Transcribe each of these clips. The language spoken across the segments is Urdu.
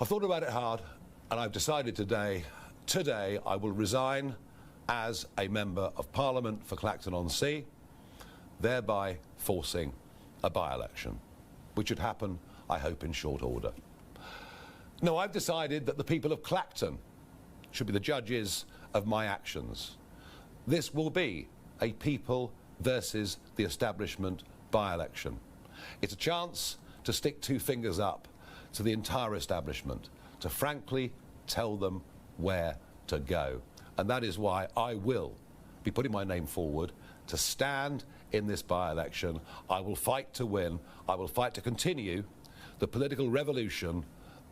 I've thought about it hard and I've decided today I will resign as a member of Parliament for Clacton-on-Sea, thereby forcing a by-election, which should happen, I hope, in short order. No, I've decided that the people of Clacton should be the judges of my actions. This will be a people versus the establishment by-election. It's a chance to stick two fingers up to the entire establishment, to frankly tell them where to go. And that is why I will be putting my name forward to stand in this by-election. I will fight to win. I will fight to continue the political revolution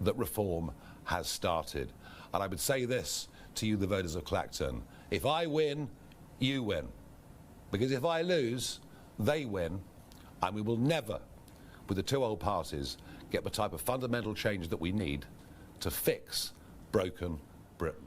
that reform has started. And I would say this to you, the voters of Clacton: if I win, you win. Because if I lose, they win, and we will never, with the two old parties, get the type of fundamental change that we need to fix broken Britain.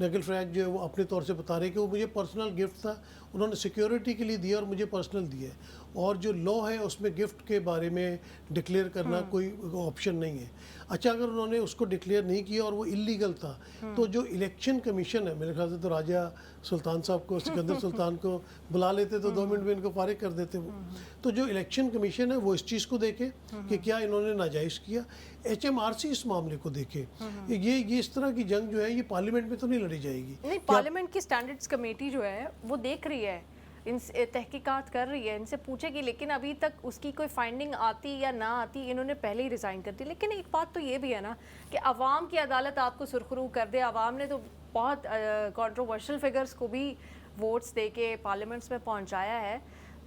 نگل Faraj جو ہے وہ اپنے طور سے بتا رہے ہیں کہ وہ مجھے پرسنل گفٹ تھا, انہوں نے سیکیورٹی کے لیے دیا اور مجھے پرسنل دیا ہے, اور جو لا ہے اس میں گفٹ کے بارے میں ڈکلیئر کرنا کوئی آپشن نہیں ہے. اچھا اگر انہوں نے اس کو ڈکلیئر نہیں کیا اور وہ اللیگل تھا تو جو الیکشن کمیشن ہے, میرے خیال سے تو راجہ سلطان صاحب کو, سکندر سلطان کو بلا لیتے تو 2 منٹ میں ان کو فارغ کر دیتے وہ. تو جو الیکشن کمیشن ہے وہ اس چیز کو دیکھے کہ کیا انہوں نے ناجائز کیا, ایچ ایم آر سی اس معاملے کو دیکھے. یہ اس طرح کی جنگ جو ہے یہ پارلیمنٹ میں تو نہیں لڑی جائے گی. نہیں, پارلیمنٹ کی سٹینڈرڈز کمیٹی جو ہے وہ دیکھ رہی ہے, ان سے تحقیقات کر رہی ہے, ان سے پوچھے گی, لیکن ابھی تک اس کی کوئی فائنڈنگ آتی یا نہ آتی, انہوں نے پہلے ہی ریزائن کر دی. لیکن ایک بات تو یہ بھی ہے نا کہ عوام کی عدالت آپ کو سرخرو کر دے. عوام نے تو بہت کنٹروورشل فگرز کو بھی ووٹس دے کے پارلیمنٹس میں پہنچایا ہے.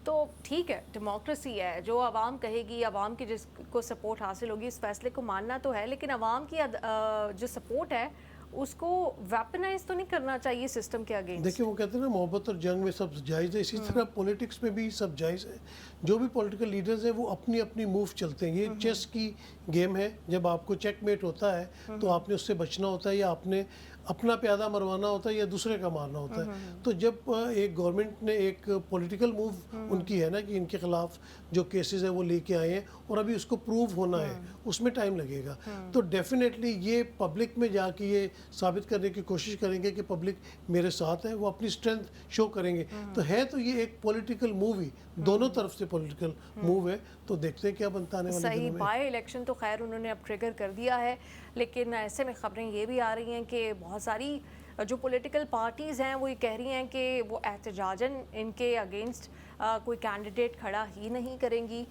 تو ٹھیک ہے, ڈیموکریسی ہے, جو عوام کہے گی, عوام کی جس کو سپورٹ حاصل ہوگی اس فیصلے کو ماننا تو ہے, لیکن عوام کی جو سپورٹ ہے اس کو ویپنائز تو نہیں کرنا چاہیے سسٹم کے اگینسٹ. دیکھیں وہ کہتے ہیں نا محبت اور جنگ میں سب جائز ہے, اسی طرح پولیٹکس میں بھی سب جائز ہے. جو بھی پولیٹیکل لیڈرز ہیں وہ اپنی اپنی موو چلتے ہیں. یہ چیس کی گیم ہے, جب آپ کو چیک میٹ ہوتا ہے تو آپ نے اس سے بچنا ہوتا ہے, یا آپ نے اپنا پیادہ مروانا ہوتا ہے یا دوسرے کا مارنا ہوتا ہے. تو جب ایک گورنمنٹ نے ایک پولیٹیکل موو ان کی ہے نا کہ ان کے خلاف جو کیسز ہیں وہ لے کے آئے ہیں اور ابھی اس کو پروو ہونا ہے, اس میں ٹائم لگے گا. تو ڈیفینیٹلی یہ پبلک میں جا کے یہ ثابت کرنے کی کوشش کریں گے کہ پبلک میرے ساتھ ہے, وہ اپنی اسٹرینتھ شو کریں گے. تو ہے تو یہ ایک پولیٹیکل موو ہی, دونوں طرف سے پولیٹیکل موو ہے. تو دیکھتے ہیں کیا بنتا آنے والے دنوں میں. بائی الیکشن تو خیر انہوں نے اب ٹریگر کر دیا ہے, لیکن ایسے میں خبریں یہ بھی آ رہی ہیں کہ بہت ساری جو پولیٹیکل پارٹیز ہیں وہ یہ کہہ رہی ہیں کہ وہ احتجاجاً ان کے اگینسٹ کوئی کینڈیڈیٹ کھڑا ہی نہیں کریں گی.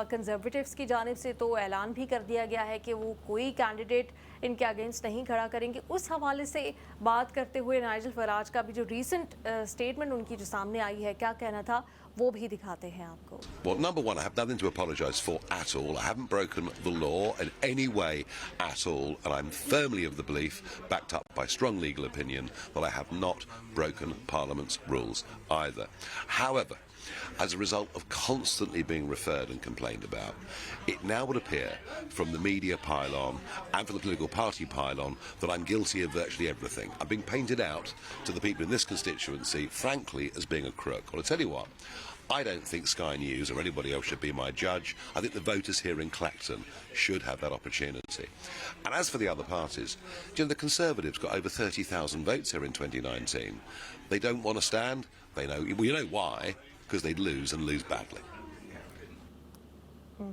کنزرویٹیوز کی جانب سے تو اعلان بھی کر دیا گیا ہے کہ وہ کوئی کینڈیڈیٹ ان کے اگینسٹ نہیں کھڑا کریں گے. اس حوالے سے بات کرتے ہوئے نائجل فراج کا بھی جو ریسنٹ اسٹیٹمنٹ ان کی جو سامنے آئی ہے, کیا کہنا تھا وہ بھی دکھاتے ہیں آپ کو. Well, number one, I have nothing to apologise for at all. I haven't broken the law in any way at all, and I'm firmly of the belief, backed up by strong legal opinion, that I have not broken Parliament's rules either. However, as a result of constantly being referred and complained about, it now would appear from the media pylon and from the political party pylon that I'm guilty of virtually everything. I'm being painted out to the people in this constituency, frankly, as being a crook. Well, I tell you what, I don't think Sky News or anybody else should be my judge. I think the voters here in Clacton should have that opportunity. And as for the other parties, you know, the Conservatives got over 30,000 votes here in 2019. They don't want to stand. They know, well, you know why? Because they'd lose and lose badly.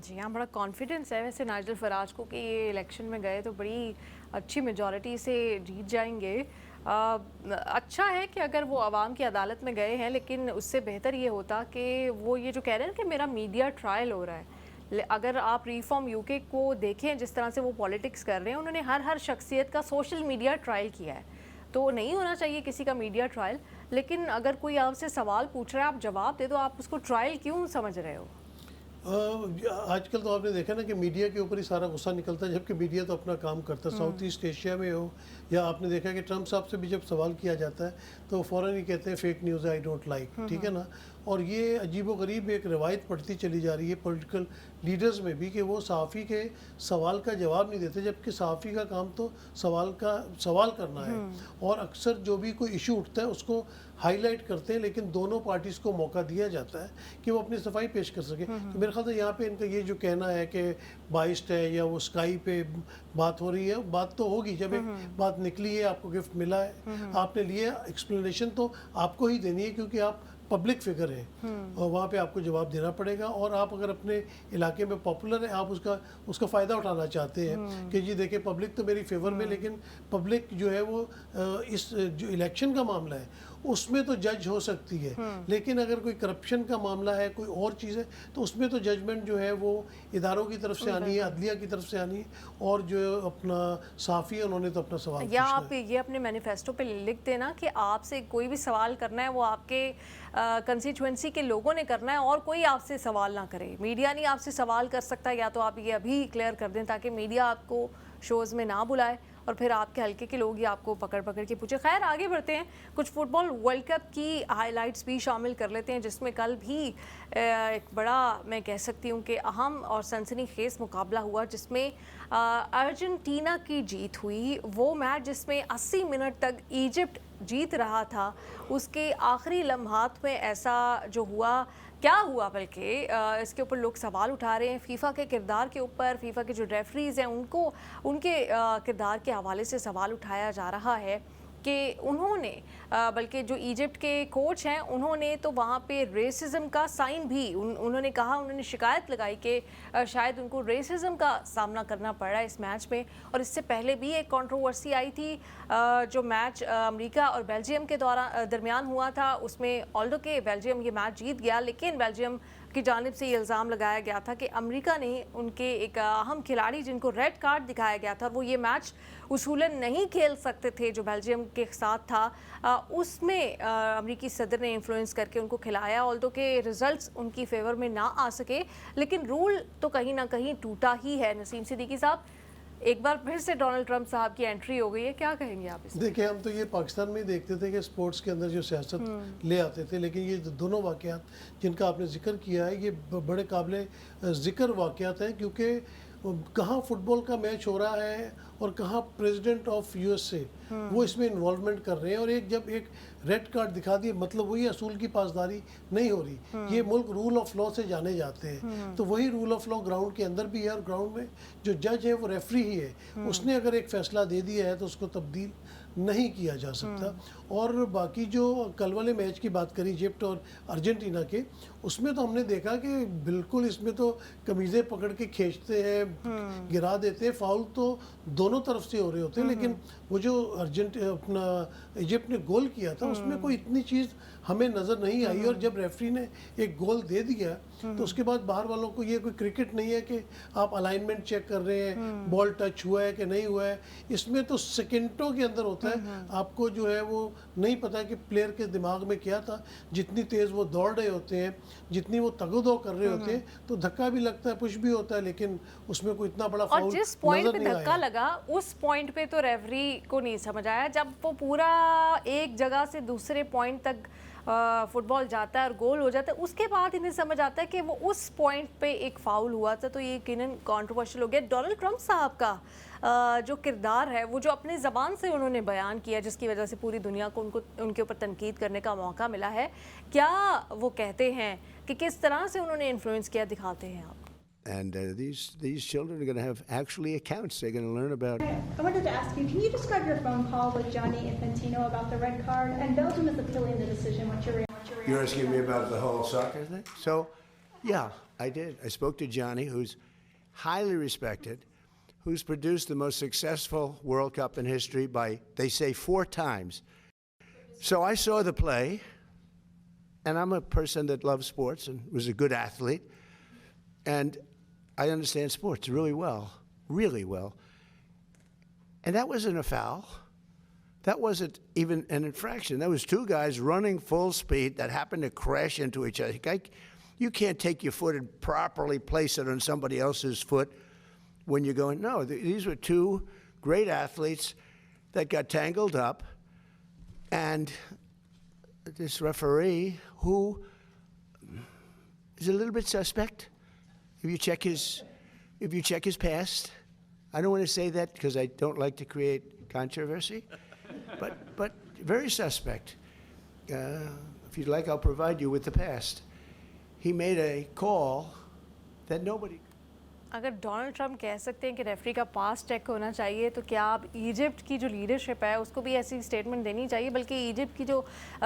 جی ہاں, بڑا کانفیڈنس ہے ویسے نائجل فراج کو کہ یہ الیکشن میں گئے تو بڑی اچھی میجورٹی سے جیت جائیں گے. اچھا ہے کہ اگر وہ عوام کی عدالت میں گئے ہیں, لیکن اس سے بہتر یہ ہوتا کہ وہ یہ جو کہہ رہے ہیں کہ میرا میڈیا ٹرائل ہو رہا ہے. اگر آپ ریفارم یو کے کو دیکھیں جس طرح سے وہ پالیٹکس کر رہے ہیں, انہوں نے ہر شخصیت کا سوشل میڈیا ٹرائل کیا ہے. تو نہیں ہونا چاہیے کسی کا میڈیا ٹرائل, لیکن اگر کوئی آپ سے سوال پوچھ رہا ہے آپ جواب دے دو. آپ اس کو ٹرائل کیوں سمجھ رہے ہو؟ آج کل تو آپ نے دیکھا نا کہ میڈیا کے اوپر ہی سارا غصہ نکلتا ہے, جبکہ میڈیا تو اپنا کام کرتا ہے. ساؤتھ ایسٹ ایشیا میں ہو, یا آپ نے دیکھا کہ ٹرمپ صاحب سے بھی جب سوال کیا جاتا ہے تو فوراً ہی کہتے ہیں fake news I don't like, ٹھیک ہے نا. اور یہ عجیب و غریب ایک روایت پڑتی چلی جا رہی ہے پولیٹیکل لیڈرز میں بھی کہ وہ صحافی کے سوال کا جواب نہیں دیتے, جبکہ صحافی کا کام تو سوال کرنا ہے. اور اکثر جو بھی کوئی ایشو اٹھتا ہے اس کو ہائی لائٹ کرتے ہیں, لیکن دونوں پارٹیز کو موقع دیا جاتا ہے کہ وہ اپنی صفائی پیش کر سکے. تو میرے خیال سے یہاں پہ ان کا یہ جو کہنا ہے کہ بائسڈ ہے یا وہ اسکائی پہ بات ہو رہی ہے, بات تو ہوگی جب ایک بات نکلی ہے, آپ کو گفٹ ملا ہے, آپ نے لیا, ایکسپلینیشن تو آپ کو ہی دینی ہے کیونکہ آپ پبلک فگر ہیں اور وہاں پہ آپ کو جواب دینا پڑے گا. اور آپ اگر اپنے علاقے میں پاپولر ہیں, آپ اس کا فائدہ اٹھانا چاہتے ہیں کہ جی دیکھیں پبلک تو میری فیور میں, لیکن پبلک جو ہے وہ اس جو الیکشن کا معاملہ ہے اس میں تو جج ہو سکتی ہے, لیکن اگر کوئی کرپشن کا معاملہ ہے, کوئی اور چیز ہے, تو اس میں تو ججمنٹ جو ہے وہ اداروں کی طرف سے آنی ہے, عدلیہ کی طرف سے آنی ہے. اور جو اپنا صحافی ہے انہوں نے تو اپنا سوال یا آپ یہ اپنے مینیفیسٹو پہ لکھ دینا کہ آپ سے کوئی بھی سوال کرنا ہے وہ آپ کے کنسٹیچوئنسی کے لوگوں نے کرنا ہے اور کوئی آپ سے سوال نہ کرے. میڈیا نہیں آپ سے سوال کر سکتا, یا تو آپ یہ ابھی کلیئر کر دیں تاکہ میڈیا آپ کو شوز میں نہ بلائے. اور پھر آپ کے حلقے کے لوگ ہی آپ کو پکڑ پکڑ کے پوچھے. خیر آگے بڑھتے ہیں, کچھ فٹ بال ورلڈ کپ کی ہائی لائٹس بھی شامل کر لیتے ہیں, جس میں کل بھی ایک بڑا میں کہہ سکتی ہوں کہ اہم اور سنسنی خیز مقابلہ ہوا, جس میں ارجنٹینا کی جیت ہوئی. وہ میچ جس میں 80 منٹ تک ایجپٹ جیت رہا تھا, اس کے آخری لمحات میں ایسا جو ہوا, کیا ہوا بلکہ اس کے اوپر لوگ سوال اٹھا رہے ہیں فیفا کے کردار کے اوپر. فیفا کے جو ریفریز ہیں ان کے کردار کے حوالے سے سوال اٹھایا جا رہا ہے کہ انہوں نے بلکہ جو ایجپٹ کے کوچ ہیں انہوں نے تو وہاں پہ ریسزم کا سائن بھی انہوں نے کہا, انہوں نے شکایت لگائی کہ شاید ان کو ریسزم کا سامنا کرنا پڑ رہا ہے اس میچ میں. اور اس سے پہلے بھی ایک کنٹروورسی آئی تھی جو میچ امریکہ اور بیلجیم کے درمیان ہوا تھا, اس میں آلدو کہ بیلجیم یہ میچ جیت گیا, لیکن بیلجیم کی جانب سے یہ الزام لگایا گیا تھا کہ امریکہ نے ان کے ایک اہم کھلاڑی جن کو ریڈ کارڈ دکھایا گیا تھا, وہ یہ میچ اصولاً نہیں کھیل سکتے تھے جو بیلجیم کے ساتھ تھا, اس میں امریکی صدر نے انفلوئنس کر کے ان کو کھلایا, آلدو کہ ریزلٹس ان کی فیور میں نہ آ سکے, لیکن رول تو کہیں نہ کہیں ٹوٹا ہی ہے. نسیم صدیقی صاحب, ایک بار پھر سے ڈونلڈ ٹرمپ صاحب کی انٹری ہو گئی ہے, کیا کہیں گے آپ اس میں؟ دیکھیں ہم تو یہ پاکستان میں دیکھتے تھے کہ سپورٹس کے اندر جو سیاست لے آتے تھے, لیکن یہ دونوں واقعات جن کا آپ نے ذکر کیا ہے یہ بڑے قابل ذکر واقعات ہیں, کیونکہ کہاں فٹ بال کا میچ ہو رہا ہے اور کہاں president of U S A وہ اس میں انوالومنٹ کر رہے ہیں, اور جب ایک ریڈ کارڈ دکھا دیے مطلب وہی اصول کی پاسداری نہیں ہو رہی. یہ ملک رول آف لا سے جانے جاتے ہیں, تو وہی رول آف لا گراؤنڈ کے اندر بھی ہے, اور گراؤنڈ میں جو جج ہے وہ ریفری ہی ہے, اس نے اگر ایک فیصلہ دے دیا ہے تو اس کو تبدیل نہیں کیا جا سکتا. اور باقی جو کل والے میچ کی بات کری ایجپٹ اور ارجنٹینا کے, اس میں تو ہم نے دیکھا کہ بالکل اس میں تو قمیضیں پکڑ کے کھینچتے ہیں, گرا دیتے ہیں, فاؤل تو دونوں طرف سے ہو رہے ہوتے ہیں, لیکن وہ جو اپنا ایجپٹ نے گول کیا تھا اس میں کوئی اتنی چیز ہمیں نظر نہیں آئی. اور جب ریفری نے ایک گول دے دیا تو اس کے بعد باہر والوں کو یہ کوئی کرکٹ نہیں ہے کہ آپ الائنمنٹ چیک کر رہے ہیں بال ٹچ ہوا ہے کہ نہیں ہوا ہے, اس میں تو سیکنڈوں کے اندر ہوتا ہے. آپ کو جو ہے وہ نہیں پتا کہ پلیئر کے دماغ میں کیا تھا, جتنی تیز وہ دوڑ رہے ہوتے ہیں, جتنی وہ تگ و دو کر رہے ہوتے ہیں, تو دھکا بھی لگتا ہے, پش بھی ہوتا ہے, لیکن اس میں کوئی اتنا بڑا فاؤل اور جس پوائنٹ پہ دھکا لگا اس پوائنٹ پہ تو ریفری کو نہیں سمجھ آیا, جب وہ پورا ایک جگہ سے دوسرے پوائنٹ تک فٹ بال جاتا ہے اور گول ہو جاتا ہے, اس کے بعد انہیں سمجھ آتا ہے کہ وہ اس پوائنٹ پہ ایک فاؤل ہوا تھا, تو یہ یقیناً کنٹروورشل ہو گیا. ڈونلڈ ٹرمپ صاحب کا جو کردار ہے وہ جو اپنے زبان سے انہوں نے بیان کیا, جس کی وجہ سے پوری دنیا کو ان کے اوپر تنقید کرنے کا موقع ملا ہے, کیا وہ کہتے ہیں کہ کس طرح سے انہوں نے انفلوئنس کیا, دکھاتے ہیں آپ. And these children are going to have actually accounts. They're going to learn about. I wanted to ask you, can you describe your phone call with Gianni Infantino about the red card? And Belgium is appealing the decision. What's your reaction? You're asking me about the whole soccer thing? So, yeah, I did. I spoke to Gianni, who's highly respected, who's produced the most successful World Cup in history by, they say, 4 times. So I saw the play, and I'm a person that loves sports and was a good athlete. And I understand sports really well. And that wasn't a foul. That wasn't even an infraction. That was 2 guys running full speed that happened to crash into each other. You can't take your foot and properly place it on somebody else's foot when you're going, no, these were 2 great athletes that got tangled up. And this referee, who is a little bit suspect, if you check his past, I don't want to say that because I don't like to create controversy, but very suspect. If you'd like, I'll provide you with the past. He made a call that nobody. اگر ڈونلڈ ٹرمپ کہہ سکتے ہیں کہ ریفری کا پاس چیک ہونا چاہیے, تو کیا اب ایجپٹ کی جو لیڈرشپ ہے اس کو بھی ایسی اسٹیٹمنٹ دینی چاہیے؟ بلکہ ایجپٹ کی جو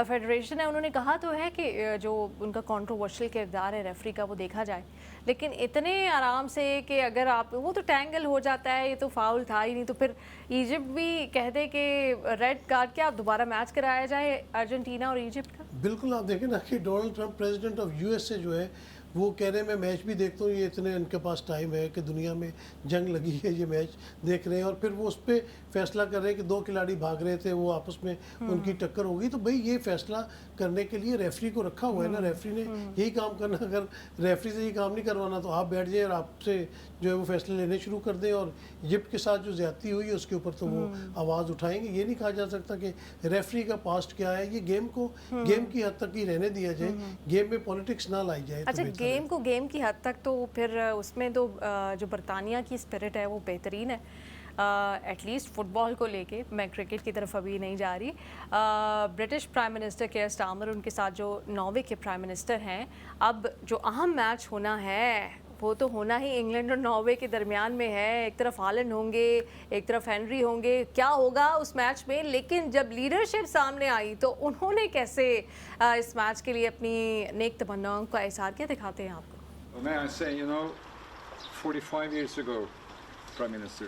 فیڈریشن ہے انہوں نے کہا تو ہے کہ جو ان کا کنٹروورشل کردار ہے ریفری کا وہ دیکھا جائے, لیکن اتنے آرام سے کہ اگر آپ وہ تو ٹینگل ہو جاتا ہے, یہ تو فاؤل تھا ہی نہیں, تو پھر ایجپٹ بھی کہہ دے کہ ریڈ کارڈ کیا دوبارہ میچ کرایا جائے ارجنٹینا اور ایجپٹ کا. بالکل آپ دیکھیں نا کہ Donald Trump president of U S A جو ہے وہ کہہ رہے ہیں میں میچ بھی دیکھتا ہوں, یہ اتنے ان کے پاس ٹائم ہے کہ دنیا میں جنگ لگی ہے, یہ میچ دیکھ رہے ہیں, اور پھر وہ اس پہ فیصلہ کر رہے ہیں کہ 2 کھلاڑی بھاگ رہے تھے, وہ آپس میں ان کی ٹکر ہو گئی. تو بھائی یہ فیصلہ کرنے کے لیے ریفری کو رکھا ہوا ہے نا, ریفری نے یہی کام کرنا. اگر ریفری سے یہ کام نہیں کروانا تو آپ بیٹھ جائیں اور آپ سے جو ہے وہ فیصلے لینے شروع کر دیں, اور ایجپٹ کے ساتھ جو زیادتی ہوئی ہے اس کے اوپر تو وہ آواز اٹھائیں گے. یہ نہیں کہا جا سکتا کہ ریفری کا پاسٹ کیا ہے, یہ گیم کو گیم کی حد تک ہی رہنے دیا جائے, گیم میں پولیٹکس نہ لائی جائے. اچھا, گیم کو گیم کی حد تک تو پھر اس میں تو جو برطانیہ کی اسپرٹ ہے وہ بہترین ہے ایٹ لیسٹ فٹ بال کو لے کے. میں کرکٹ کی طرف ابھی نہیں جا رہی. British prime minister Keir Starmer, ان کے ساتھ جو ناروے کے پرائم منسٹر ہیں, اب جو اہم میچ ہونا ہے وہ تو ہونا ہی انگلینڈ اور ناروے کے درمیان میں ہے. ایک طرف ہالینڈ ہوں گے, ایک طرف ہینری ہوں گے, کیا ہوگا اس میچ میں. لیکن جب لیڈرشپ سامنے آئی تو انہوں نے کیسے اس میچ کے لیے اپنی نیک تمناؤں کا اظہار کیا, دکھاتے ہیں آپ کو. May I say, 45 years ago, Prime Minister,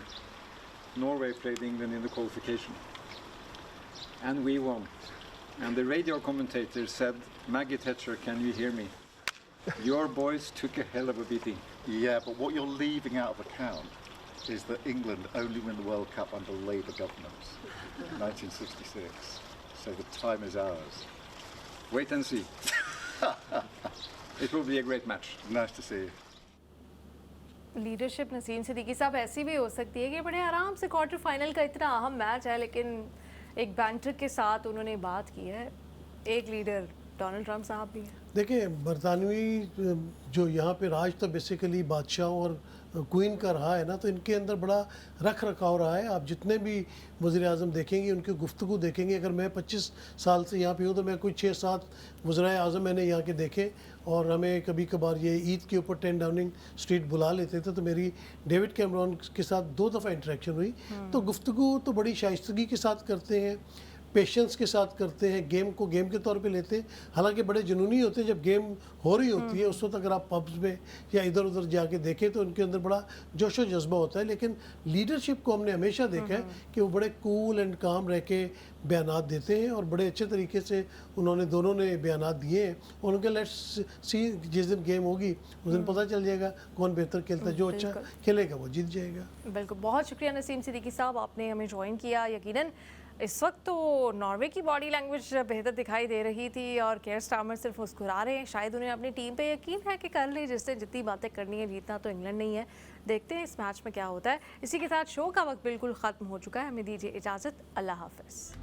Norway played England in the qualification. And we won. And the radio commentator said, Maggie Thatcher, can you hear me? Your boys took a hell of a beating. Yeah, but what you're leaving out of account is that England only win the World Cup under Labour governments, 1966. So the time is ours. Wait and see. It will be a great match. Nice to see you. Leadership Naseem Siddiqui صاحب ایسی بھی ہو سکتی ہے کہ بڑے آرام سے کوارٹر فائنل کا اتنا اہم میچ ہے, لیکن ایک بینٹر کے ساتھ انہوں نے بات کی ہے. ایک لیڈر ڈونلڈ ٹرمپ صاحب بھی ہیں. دیکھیں, برطانوی جو یہاں پہ راج تو بیسیکلی بادشاہوں اور کوئن کا رہا ہے نا, تو ان کے اندر بڑا رکھ رکھاؤ رہا ہے. آپ جتنے بھی وزیر اعظم دیکھیں گے, ان کی گفتگو دیکھیں گے. اگر میں 25 سال سے یہاں پہ ہوں تو میں کوئی 6-7 وزرائے اعظم میں نے یہاں کے دیکھے, اور ہمیں کبھی کبھار یہ عید کے اوپر 10 ڈاؤننگ اسٹریٹ بلا لیتے تھے, تو میری ڈیوڈ کیمرون کے ساتھ 2 دفعہ انٹریکشن ہوئی. تو گفتگو تو بڑی شائستگی کے ساتھ کرتے ہیں, پیشنس کے ساتھ کرتے ہیں, گیم کو گیم کے طور پہ لیتے ہیں. حالانکہ بڑے جنونی ہوتے ہیں جب گیم ہو رہی ہوتی ہے, اس وقت اگر آپ پبز میں یا ادھر ادھر جا کے دیکھیں تو ان کے اندر بڑا جوش و جذبہ ہوتا ہے. لیکن لیڈرشپ کو ہم نے ہمیشہ دیکھا ہے کہ وہ بڑے کول اینڈ کام رہ کے بیانات دیتے ہیں, اور بڑے اچھے طریقے سے انہوں نے دونوں نے بیانات دیے ہیں. اور ان کے لیٹس سی, جس دن گیم ہوگی اس دن پتہ چل جائے گا کون بہتر کھیلتا ہے. جو اچھا کھیلے گا وہ جیت جائے گا. بالکل, بہت شکریہ نسیم صدیقی صاحب, آپ نے ہمیں جوائن کیا. یقیناً اس وقت تو ناروے کی باڈی لینگویج بہتر دکھائی دے رہی تھی, اور کیئر سٹارمر صرف مسکرا رہے ہیں. شاید انہیں اپنی ٹیم پہ یقین ہے کہ کر لیں, جس سے جتنی باتیں کرنی ہے. جیتنا تو انگلینڈ نہیں ہے. دیکھتے ہیں اس میچ میں کیا ہوتا ہے. اسی کے ساتھ شو کا وقت بالکل ختم ہو چکا ہے. ہمیں دیجیے اجازت. اللہ حافظ.